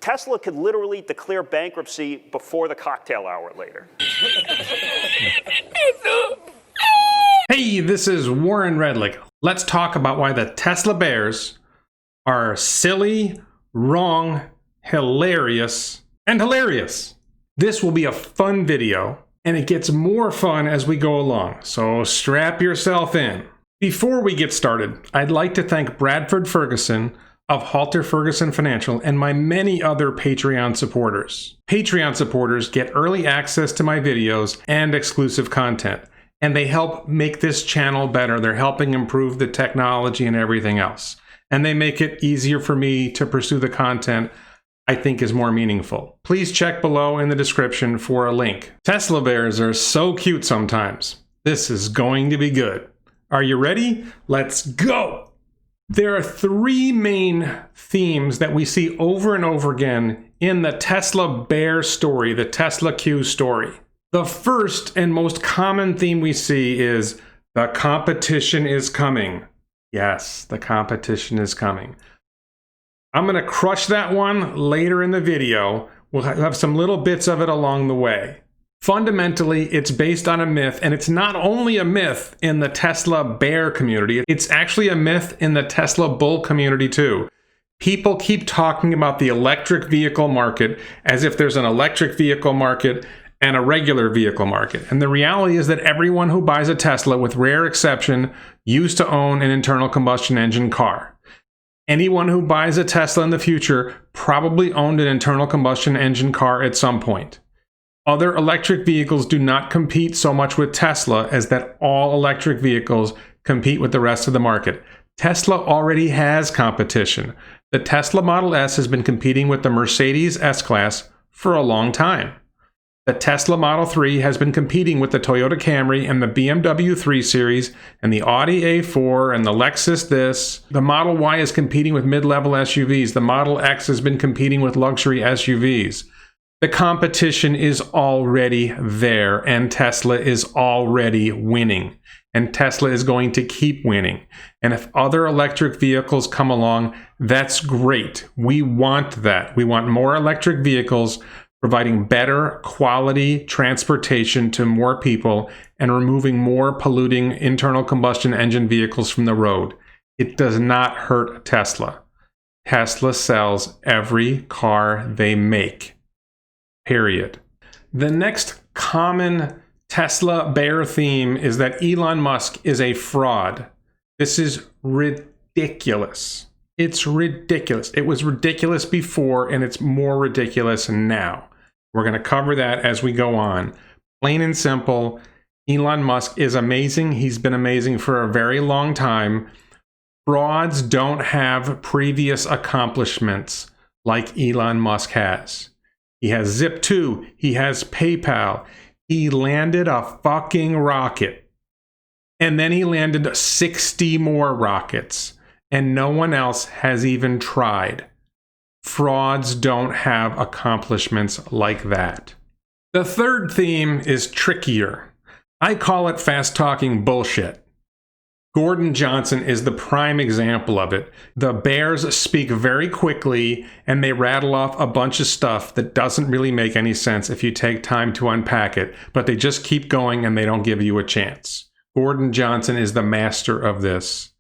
Tesla could literally declare bankruptcy before the cocktail hour later. Hey, this is Warren Redlick. Let's talk about why the Tesla bears are silly, wrong, hilarious, and hilarious. This will be a fun video, and it gets more fun as we go along, so strap yourself in. Before we get started, I'd like to thank Bradford Ferguson of Halter Ferguson Financial and my many other Patreon supporters. Patreon supporters get early access to my videos and exclusive content, and they help make this channel better. They're helping improve the technology and everything else. And they make it easier for me to pursue the content I think is more meaningful. Please check below in the description for a link. Tesla bears are so cute sometimes. This is going to be good. Are you ready? Let's go! There are three main themes that we see over and over again in the Tesla bear story, the TSLAQ story. The first and most common theme we see is the competition is coming. Yes, the competition is coming. I'm going to crush that one later in the video. We'll have some little bits of it along the way. Fundamentally, it's based on a myth, and it's not only a myth in the Tesla bear community, it's actually a myth in the Tesla bull community too. People keep talking about the electric vehicle market as if there's an electric vehicle market and a regular vehicle market. And the reality is that everyone who buys a Tesla, with rare exception, used to own an internal combustion engine car. Anyone who buys a Tesla in the future probably owned an internal combustion engine car at some point. Other electric vehicles do not compete so much with Tesla as that all electric vehicles compete with the rest of the market. Tesla already has competition. The Tesla Model S has been competing with the Mercedes S-Class for a long time. The Tesla Model 3 has been competing with the Toyota Camry and the BMW 3 Series and the Audi A4 and the Lexus this. The Model Y is competing with mid-level SUVs. The Model X has been competing with luxury SUVs. The competition is already there, and Tesla is already winning. And Tesla is going to keep winning. And if other electric vehicles come along, that's great. We want that. We want more electric vehicles providing better quality transportation to more people and removing more polluting internal combustion engine vehicles from the road. It does not hurt Tesla. Tesla sells every car they make. Period. The next common Tesla bear theme is that Elon Musk is a fraud. This is ridiculous. It's ridiculous. It was ridiculous before, and it's more ridiculous now. We're going to cover that as we go on. Plain and simple, Elon Musk is amazing. He's been amazing for a very long time. Frauds don't have previous accomplishments like Elon Musk has. He has Zip2. He has PayPal. He landed a fucking rocket. And then he landed 60 more rockets. And no one else has even tried. Frauds don't have accomplishments like that. The third theme is trickier. I call it fast-talking bullshit. Gordon Johnson is the prime example of it. The bears speak very quickly, and they rattle off a bunch of stuff that doesn't really make any sense if you take time to unpack it, but they just keep going and they don't give you a chance. Gordon Johnson is the master of this,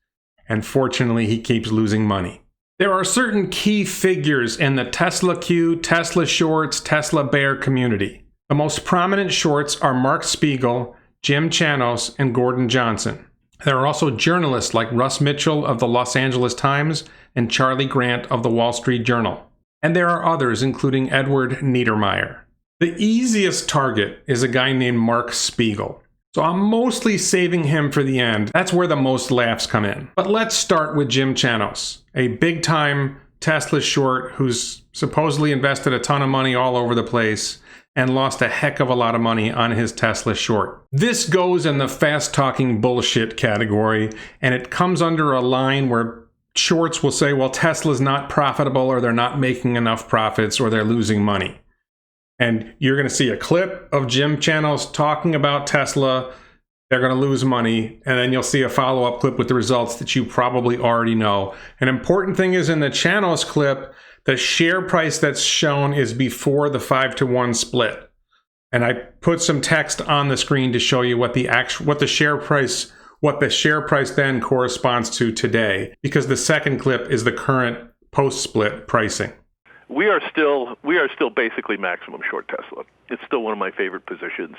and fortunately he keeps losing money. There are certain key figures in the TSLAQ, Tesla Shorts, Tesla Bear community. The most prominent shorts are Mark Spiegel, Jim Chanos, and Gordon Johnson. There are also journalists like Russ Mitchell of the Los Angeles Times and Charlie Grant of the Wall Street Journal. And there are others, including Edward Niedermeyer. The easiest target is a guy named Mark Spiegel. So I'm mostly saving him for the end. That's where the most laughs come in. But let's start with Jim Chanos, a big-time Tesla short who's supposedly invested a ton of money all over the place and lost a heck of a lot of money on his Tesla short. This goes in the fast-talking bullshit category, and it comes under a line where shorts will say, well, Tesla's not profitable, or they're not making enough profits, or they're losing money. And you're going to see a clip of Jim Chanos talking about Tesla. They're going to lose money, and then you'll see a follow-up clip with the results that you probably already know. An important thing is in the Chanos clip, The share price that's shown is before the 5-to-1 split. And I put some text on the screen to show you what the share price then corresponds to today, because the second clip is the current post-split pricing. We are still basically maximum short Tesla. It's still one of my favorite positions.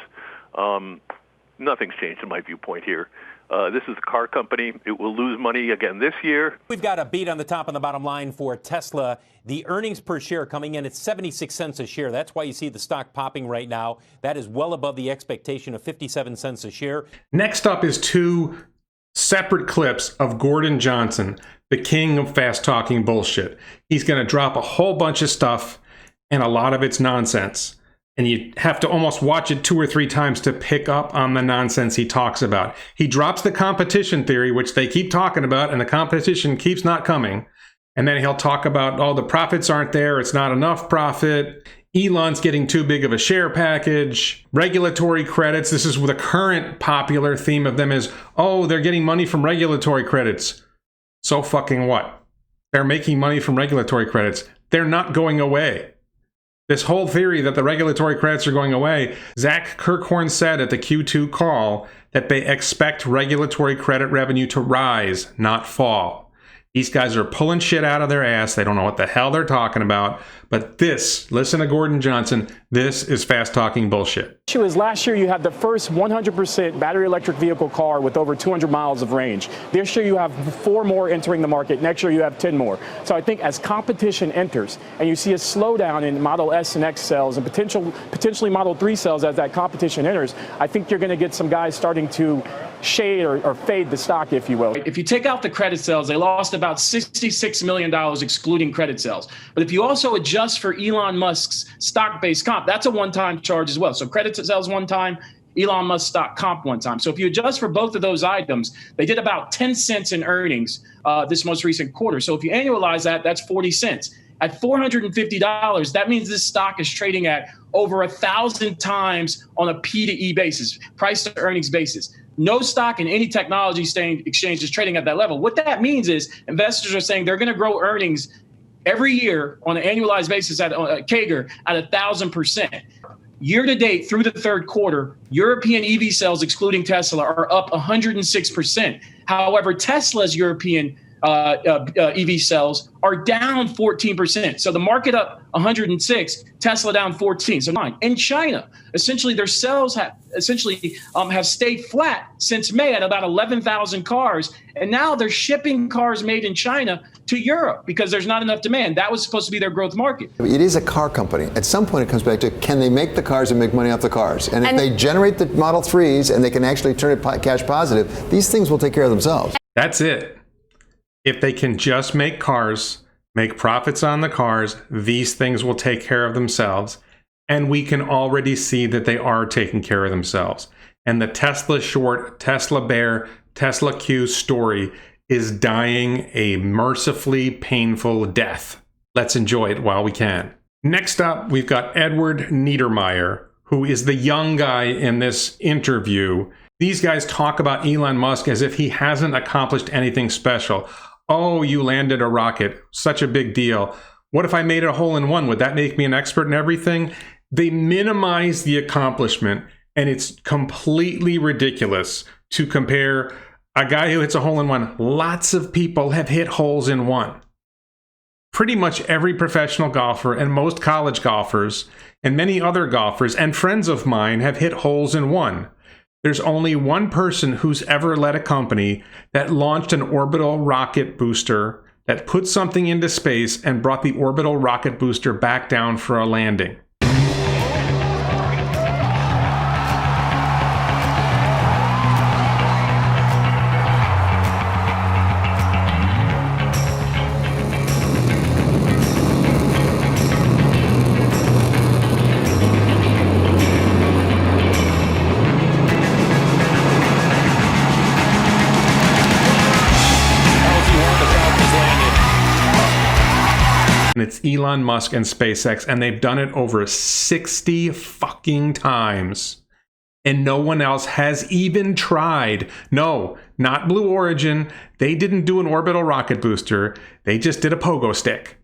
Nothing's changed in my viewpoint here. This is a car company. It will lose money again this year. We've got a beat on the top and the bottom line for Tesla. The earnings per share coming in at 76 cents a share. That's why you see the stock popping right now. That is well above the expectation of 57 cents a share. Next up is two separate clips of Gordon Johnson, the king of fast-talking bullshit. He's going to drop a whole bunch of stuff, and a lot of it's nonsense. And you have to almost watch it 2 or 3 times to pick up on the nonsense he talks about. He drops the competition theory, which they keep talking about, and the competition keeps not coming. And then he'll talk about, oh, the profits aren't there, it's not enough profit, Elon's getting too big of a share package, regulatory credits. This is the current popular theme of them is, oh, they're getting money from regulatory credits. So fucking what? They're making money from regulatory credits. They're not going away. This whole theory that the regulatory credits are going away, Zach Kirkhorn said at the Q2 call that they expect regulatory credit revenue to rise, not fall. These guys are pulling shit out of their ass. They don't know what the hell they're talking about. But this, listen to Gordon Johnson, this is fast-talking bullshit. The issue is last year you had the first 100% battery electric vehicle car with over 200 miles of range. This year you have 4 more entering the market. Next year you have 10 more. So I think as competition enters and you see a slowdown in Model S and X sales and potentially Model 3 sales as that competition enters, I think you're going to get some guys starting to shade or fade the stock, if you will. If you take out the credit sales, they lost about $66 million excluding credit sales. But if you also adjust for Elon Musk's stock-based comp, that's a one-time charge as well. So credit sales one time, Elon Musk stock comp one time. So if you adjust for both of those items, they did about 10 cents in earnings this most recent quarter. So if you annualize that, that's 40 cents. At $450, that means this stock is trading at over 1,000 times on a P to E basis, price to earnings basis. No stock in any technology exchange is trading at that level. What that means is investors are saying they're going to grow earnings every year on an annualized basis at CAGR at 1,000%. Year to date through the third quarter, European EV sales, excluding Tesla, are up 106%. However, Tesla's European EV sales are down 14%. So the market up 106, Tesla down 14. So 9. In China, essentially their sales have stayed flat since May at about 11,000 cars. And now they're shipping cars made in China to Europe because there's not enough demand. That was supposed to be their growth market. It is a car company. At some point it comes back to, can they make the cars and make money off the cars? And if they generate the Model 3s and they can actually turn it cash positive, these things will take care of themselves. That's it. If they can just make cars, make profits on the cars, these things will take care of themselves. And we can already see that they are taking care of themselves. And the Tesla short, Tesla bear, TSLAQ story is dying a mercifully painful death. Let's enjoy it while we can. Next up, we've got Edward Niedermeyer, who is the young guy in this interview. These guys talk about Elon Musk as if he hasn't accomplished anything special. Oh, you landed a rocket. Such a big deal. What if I made a hole-in-one? Would that make me an expert in everything? They minimize the accomplishment, and it's completely ridiculous to compare a guy who hits a hole-in-one. Lots of people have hit holes in one. Pretty much every professional golfer and most college golfers and many other golfers and friends of mine have hit holes in one. There's only one person who's ever led a company that launched an orbital rocket booster that put something into space and brought the orbital rocket booster back down for a landing. And it's Elon Musk and SpaceX, and they've done it over 60 fucking times. And no one else has even tried. No, not Blue Origin. They didn't do an orbital rocket booster. They just did a pogo stick.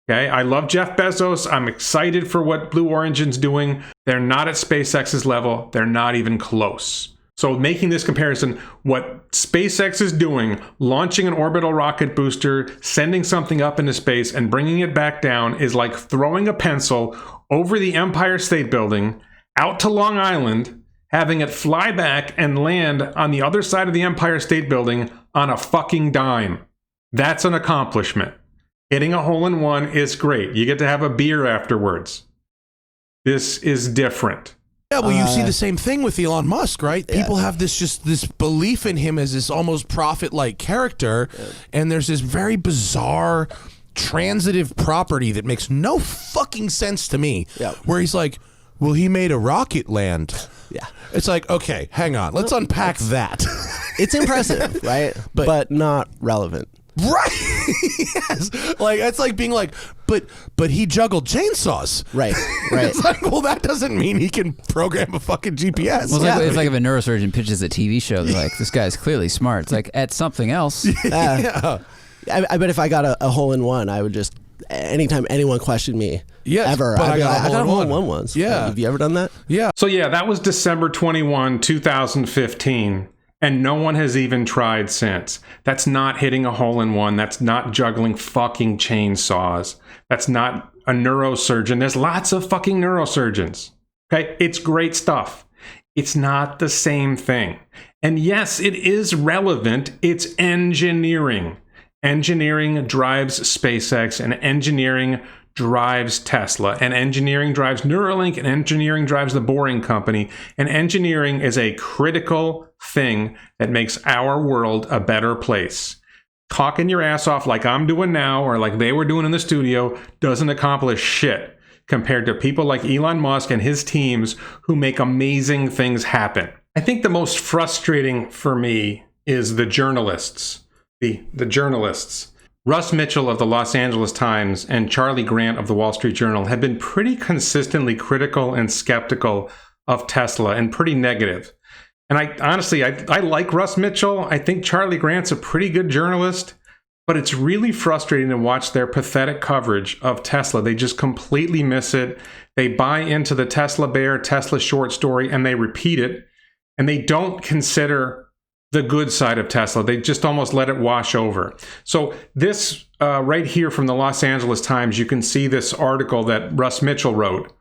Okay, I love Jeff Bezos. I'm excited for what Blue Origin's doing. They're not at SpaceX's level. They're not even close. So making this comparison, what SpaceX is doing, launching an orbital rocket booster, sending something up into space and bringing it back down is like throwing a pencil over the Empire State Building out to Long Island, having it fly back and land on the other side of the Empire State Building on a fucking dime. That's an accomplishment. Hitting a hole-in-one is great. You get to have a beer afterwards. This is different. Yeah, well, you see the same thing with Elon Musk, right? Yeah. People have this belief in him as this almost prophet-like character, and there's this very bizarre transitive property that makes no fucking sense to me, where he's like, well, he made a rocket land. Yeah. It's like, okay, hang on. Let's unpack that. It's impressive, right? But not relevant. Right. Yes. Like, it's like being like, but he juggled chainsaws. Right. It's like, well, that doesn't mean he can program a fucking GPS. Well, it's like if a neurosurgeon pitches a TV show, they're like, this guy's clearly smart. It's like, at something else. I bet if I got a hole-in-one, I would just, anytime anyone questioned me, ever, I'd be like, I got a hole-in-one once. Yeah. Have you ever done that? Yeah. So yeah, that was December 21, 2015. And no one has even tried since. That's not hitting a hole-in-one. That's not juggling fucking chainsaws. That's not a neurosurgeon. There's lots of fucking neurosurgeons. Okay? It's great stuff. It's not the same thing. And yes, it is relevant. It's engineering. Engineering drives SpaceX, and engineering drives Tesla, and engineering drives Neuralink, and engineering drives the Boring Company, and engineering is a critical thing that makes our world a better place. Talking your ass off like I'm doing now, or like they were doing in the studio, doesn't accomplish shit compared to people like Elon Musk and his teams who make amazing things happen. I think the most frustrating for me is the journalists. The journalists. Russ Mitchell of the Los Angeles Times and Charlie Grant of the Wall Street Journal have been pretty consistently critical and skeptical of Tesla and pretty negative. And I like Russ Mitchell. I think Charlie Grant's a pretty good journalist, but it's really frustrating to watch their pathetic coverage of Tesla. They just completely miss it. They buy into the Tesla bear, Tesla short story, and they repeat it. And they don't consider the good side of Tesla. They just almost let it wash over. So this right here from the Los Angeles Times, you can see this article that Russ Mitchell wrote,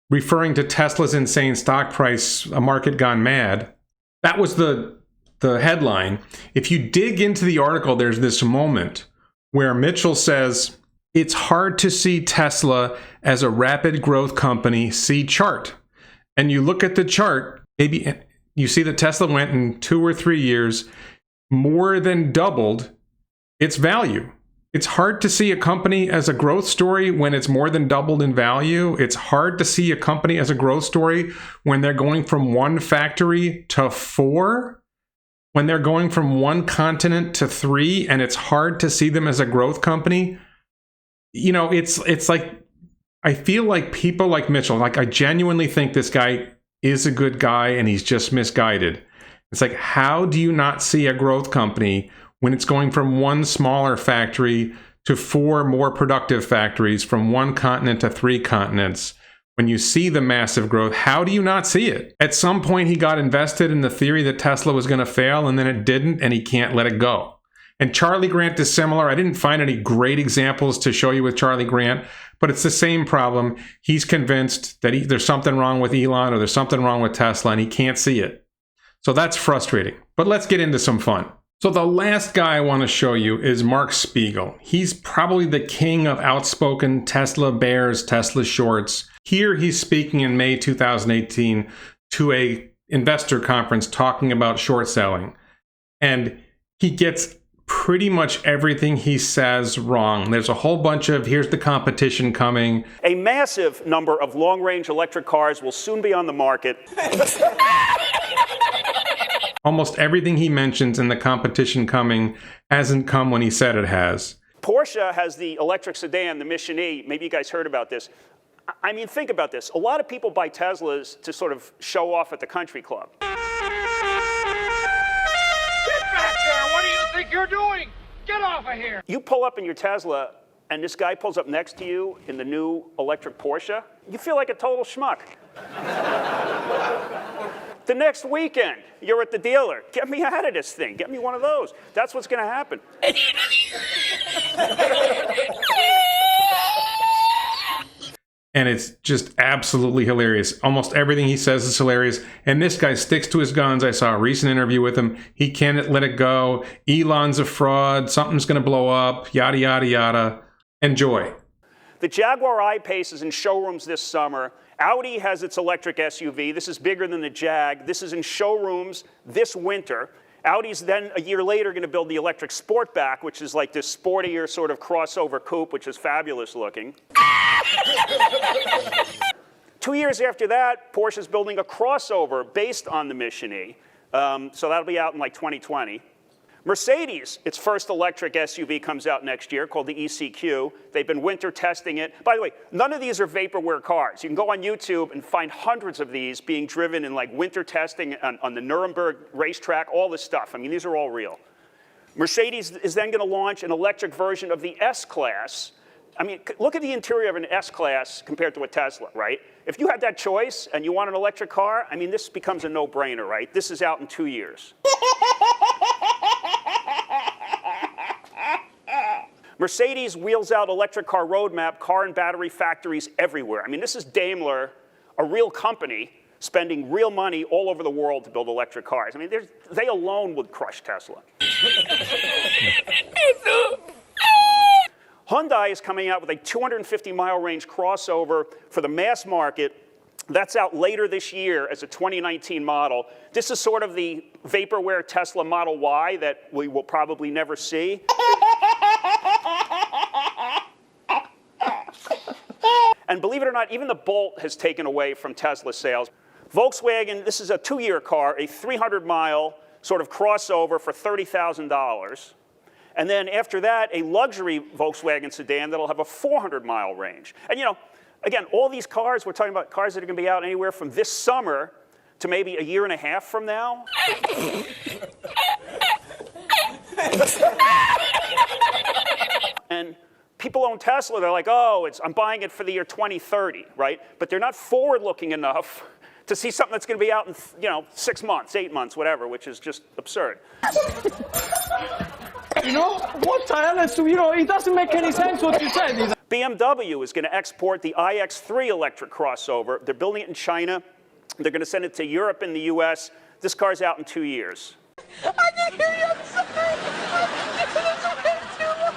referring to Tesla's insane stock price, a market gone mad. That was the headline. If you dig into the article, there's this moment where Mitchell says, it's hard to see Tesla as a rapid growth company, see chart. And you look at the chart, maybe you see that Tesla went in 2 or 3 years, more than doubled its value. It's hard to see a company as a growth story when it's more than doubled in value. It's hard to see a company as a growth story when they're going from 1 factory to 4, when they're going from 1 continent to 3, and it's hard to see them as a growth company. You know, it's like, I feel like people like Mitchell, like I genuinely think this guy is a good guy and he's just misguided. It's like, how do you not see a growth company when it's going from 1 smaller factory to 4 more productive factories, from 1 continent to 3 continents? When you see the massive growth, how do you not see it? At some point, he got invested in the theory that Tesla was going to fail, and then it didn't, and he can't let it go. And Charlie Grant is similar. I didn't find any great examples to show you with Charlie Grant, but it's the same problem. He's convinced that there's something wrong with Elon or there's something wrong with Tesla, and he can't see it. So that's frustrating. But let's get into some fun. So the last guy I want to show you is Mark Spiegel. He's probably the king of outspoken Tesla bears, Tesla shorts. Here he's speaking in May 2018 to a investor conference talking about short selling. And he gets pretty much everything he says wrong. There's a whole bunch of, here's the competition coming. A massive number of long-range electric cars will soon be on the market. Almost everything he mentions in the competition coming hasn't come when he said it has. Porsche has the electric sedan, the Mission E. Maybe you guys heard about this. I mean, think about this. A lot of people buy Teslas to sort of show off at the country club. Get back there! What do you think you're doing? Get off of here! You pull up in your Tesla, and this guy pulls up next to you in the new electric Porsche, you feel like a total schmuck. The next weekend, you're at the dealer. Get me out of this thing. Get me one of those. That's what's going to happen. And it's just absolutely hilarious. Almost everything he says is hilarious. And this guy sticks to his guns. I saw a recent interview with him. He can't let it go. Elon's a fraud. Something's going to blow up. Yada, yada, yada. Enjoy. The Jaguar I-Pace is in showrooms this summer. Audi has its electric SUV. This is bigger than the Jag. This is in showrooms this winter. Audi's then, a year later, going to build the electric Sportback, which is like this sportier sort of crossover coupe, which is fabulous looking. 2 years after that, Porsche's building a crossover based on the Mission E. So that'll be out in like 2020. Mercedes, its first electric SUV comes out next year called the ECQ. They've been winter testing it. By the way, none of these are vaporware cars. You can go on YouTube and find hundreds of these being driven in like winter testing on the Nuremberg racetrack, all this stuff. I mean, these are all real. Mercedes is then going to launch an electric version of the S-Class. I mean, look at the interior of an S-Class compared to a Tesla, right? If you had that choice and you want an electric car, I mean, this becomes a no-brainer, right? This is out in 2 years. Mercedes wheels out electric car roadmap, car and battery factories everywhere. I mean, this is Daimler, a real company, spending real money all over the world to build electric cars. I mean, they alone would crush Tesla. Hyundai is coming out with a 250-mile range crossover for the mass market. That's out later this year as a 2019 model. This is sort of the vaporware Tesla Model Y that we will probably never see. And believe it or not, even the Bolt has taken away from Tesla sales. Volkswagen, this is a 2-year car, a 300-mile sort of crossover for $30,000. And then after that, a luxury Volkswagen sedan that'll have a 400-mile range. And you know, again, all these cars, we're talking about cars that are going to be out anywhere from this summer to maybe a year and a half from now. And people own Tesla, they're like, oh, I'm buying it for the year 2030, right? But they're not forward-looking enough to see something that's going to be out in 6 months, 8 months, whatever, which is just absurd. You know, what the hell is, it doesn't make any sense what you said. BMW is going to export the iX3 electric crossover. They're building it in China. They're going to send it to Europe and the US. This car's out in 2 years. I can hear you, I'm sorry. I'm way too long.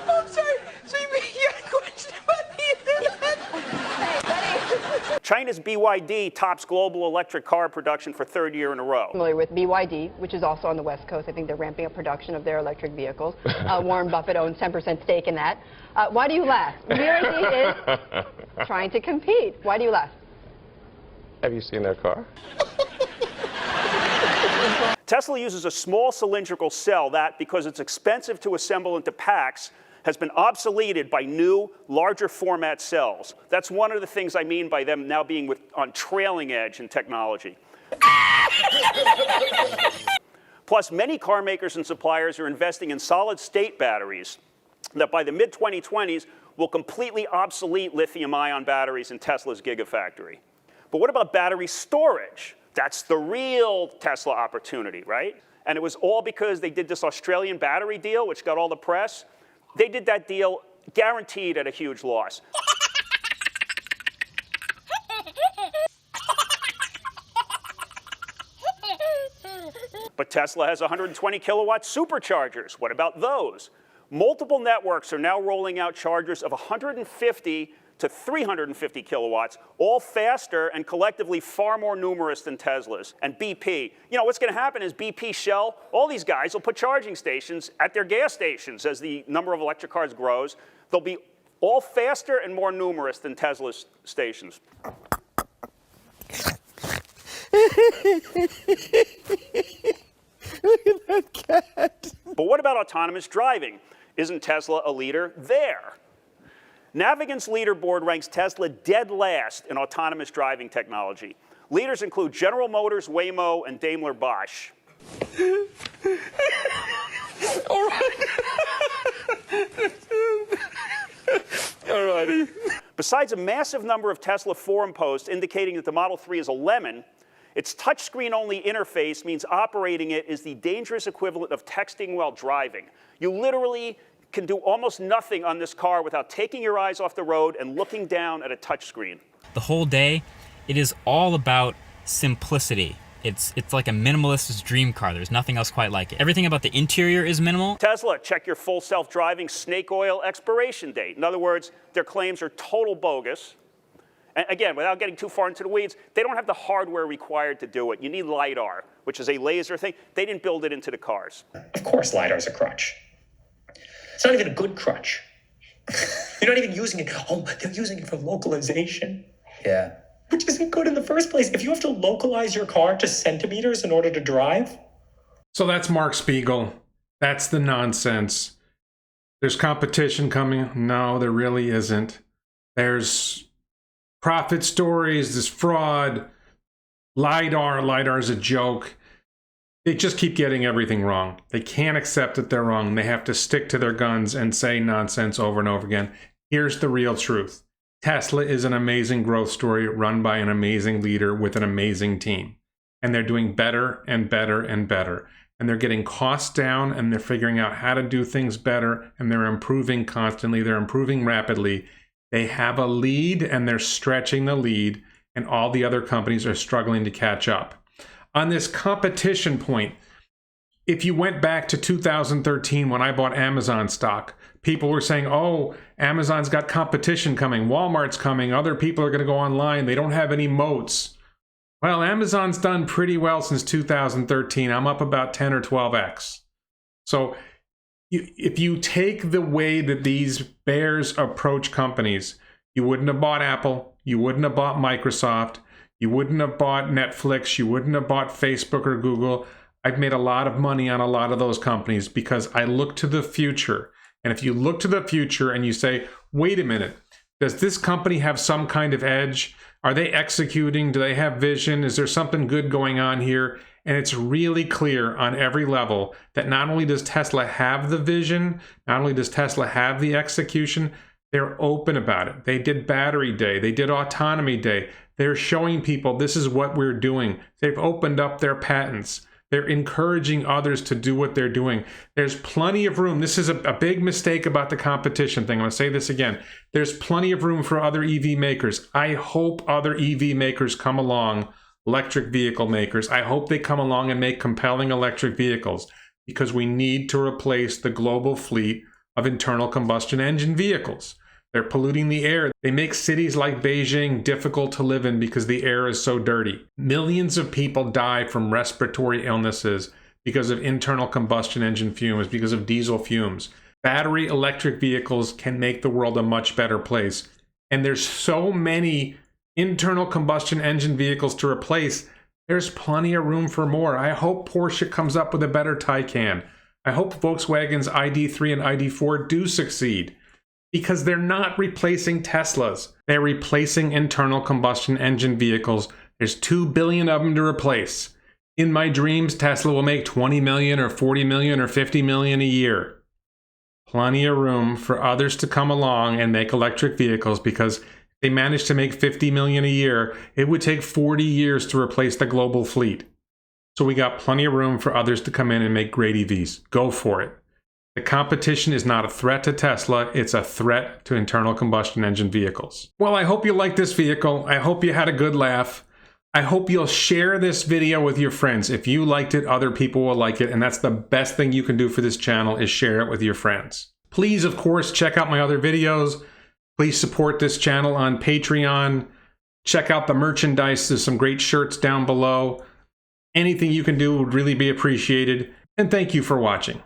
I'm sorry. So you had a question about the internet? Hey, buddy. China's BYD tops global electric car production for 3rd year in a row. Familiar with BYD, which is also on the West Coast. I think they're ramping up production of their electric vehicles. Warren Buffett owns 10% stake in that. Why do you laugh? BYD is trying to compete. Why do you laugh? Have you seen their car? Tesla uses a small cylindrical cell that, because it's expensive to assemble into packs, has been obsoleted by new, larger format cells. That's one of the things I mean by them now being on trailing edge in technology. Plus, many car makers and suppliers are investing in solid-state batteries that by the mid-2020s will completely obsolete lithium-ion batteries in Tesla's Gigafactory. But what about battery storage? That's the real Tesla opportunity, right? And it was all because they did this Australian battery deal, which got all the press. They did that deal guaranteed at a huge loss. But Tesla has 120 kilowatt superchargers. What about those? Multiple networks are now rolling out chargers of 150 to 350 kilowatts, all faster and collectively far more numerous than Tesla's. And BP, what's going to happen is BP, Shell, all these guys will put charging stations at their gas stations as the number of electric cars grows. They'll be all faster and more numerous than Tesla's stations. Look at that cat. But what about autonomous driving? Isn't Tesla a leader there? Navigant's leaderboard ranks Tesla dead last in autonomous driving technology. Leaders include General Motors, Waymo, and Daimler Bosch. All right. Alrighty. Besides a massive number of Tesla forum posts indicating that the Model 3 is a lemon, its touchscreen-only interface means operating it is the dangerous equivalent of texting while driving. You literally can do almost nothing on this car without taking your eyes off the road and looking down at a touchscreen. The whole day, it is all about simplicity. It's like a minimalist's dream car. There's nothing else quite like it. Everything about the interior is minimal. Tesla, check your full self-driving snake oil expiration date. In other words, their claims are total bogus. And again, without getting too far into the weeds, they don't have the hardware required to do it. You need LiDAR, which is a laser thing. They didn't build it into the cars. Of course LiDAR's a crutch. It's not even a good crutch. You're not even using it. Oh, they're using it for localization. Yeah. Which isn't good in the first place. If you have to localize your car to centimeters in order to drive. So that's Mark Spiegel. That's the nonsense. There's competition coming. No, there really isn't. There's profit stories, there's fraud, LiDAR is a joke. They just keep getting everything wrong. They can't accept that they're wrong. They have to stick to their guns and say nonsense over and over again. Here's the real truth. Tesla is an amazing growth story run by an amazing leader with an amazing team. And they're doing better and better and better. And they're getting costs down and they're figuring out how to do things better and they're improving constantly. They're improving rapidly. They have a lead and they're stretching the lead and all the other companies are struggling to catch up. On this competition point, if you went back to 2013 when I bought Amazon stock, people were saying, oh, Amazon's got competition coming, Walmart's coming, other people are going to go online, they don't have any moats. Well, Amazon's done pretty well since 2013. I'm up about 10 or 12x. So if you take the way that these bears approach companies, you wouldn't have bought Apple, you wouldn't have bought Microsoft, you wouldn't have bought Netflix, you wouldn't have bought Facebook or Google. I've made a lot of money on a lot of those companies because I look to the future. And if you look to the future and you say, wait a minute, does this company have some kind of edge? Are they executing? Do they have vision? Is there something good going on here? And it's really clear on every level that not only does Tesla have the vision, not only does Tesla have the execution, they're open about it. They did Battery Day. They did Autonomy Day. They're showing people this is what we're doing. They've opened up their patents. They're encouraging others to do what they're doing. There's plenty of room. This is a big mistake about the competition thing. I'm going to say this again. There's plenty of room for other EV makers. I hope other EV makers come along, electric vehicle makers. I hope they come along and make compelling electric vehicles because we need to replace the global fleet of internal combustion engine vehicles. They're polluting the air. They make cities like Beijing difficult to live in because the air is so dirty. Millions of people die from respiratory illnesses because of internal combustion engine fumes, because of diesel fumes. Battery electric vehicles can make the world a much better place. And there's so many internal combustion engine vehicles to replace. There's plenty of room for more. I hope Porsche comes up with a better Taycan. I hope Volkswagen's ID3 and ID4 do succeed. Because they're not replacing Teslas. They're replacing internal combustion engine vehicles. There's 2 billion of them to replace. In my dreams, Tesla will make 20 million or 40 million or 50 million a year. Plenty of room for others to come along and make electric vehicles because if they manage to make 50 million a year, it would take 40 years to replace the global fleet. So we got plenty of room for others to come in and make great EVs. Go for it. The competition is not a threat to Tesla, it's a threat to internal combustion engine vehicles. Well, I hope you liked this vehicle. I hope you had a good laugh. I hope you'll share this video with your friends. If you liked it, other people will like it, and that's the best thing you can do for this channel is share it with your friends. Please, of course, check out my other videos. Please support this channel on Patreon. Check out the merchandise. There's some great shirts down below. Anything you can do would really be appreciated. And thank you for watching.